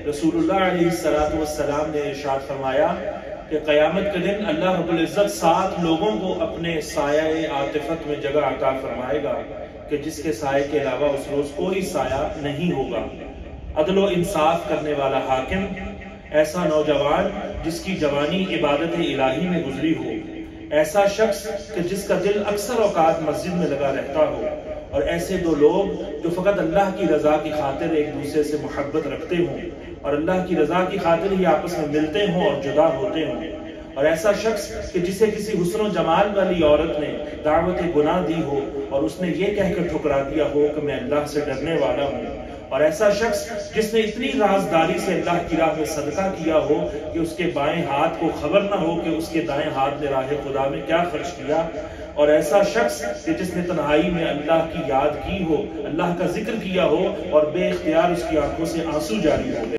رسول اللہ علیہ السلام نے ارشاد فرمایا کہ قیامت کے دن اللہ رب العزت 7 لوگوں کو اپنے سایہ عاطفت میں جگہ عطا فرمائے گا کہ جس کے سائے کے علاوہ اس روز کوئی سایہ نہیں ہوگا۔ عدل و انصاف کرنے والا حاکم، ایسا نوجوان جس کی جوانی عبادت الہی میں گزری ہو، ایسا شخص کہ جس کا دل اکثر اوقات مسجد میں لگا رہتا ہو، اور ایسے 2 لوگ جو فقط اللہ کی رضا کی خاطر ایک دوسرے سے محبت رکھتے ہوں اور اللہ کی رضا کی خاطر ہی آپس میں ملتے ہوں اور جدا ہوتے ہوں، اور ایسا شخص کہ جسے کسی حسن و جمال والی عورت نے دعوت گناہ دی ہو اور اس نے یہ کہہ کر ٹھکرا دیا ہو کہ میں اللہ سے ڈرنے والا ہوں، اور ایسا شخص جس نے اتنی رازداری سے اللہ کی راہ میں صدقہ کیا ہو کہ اس کے بائیں ہاتھ کو خبر نہ ہو کہ اس کے دائیں ہاتھ نے راہ خدا میں کیا خرچ کیا، اور ایسا شخص کہ جس نے تنہائی میں اللہ کی یاد کی ہو، اللہ کا ذکر کیا ہو اور بے اختیار اس کی آنکھوں سے آنسو جاری ہو۔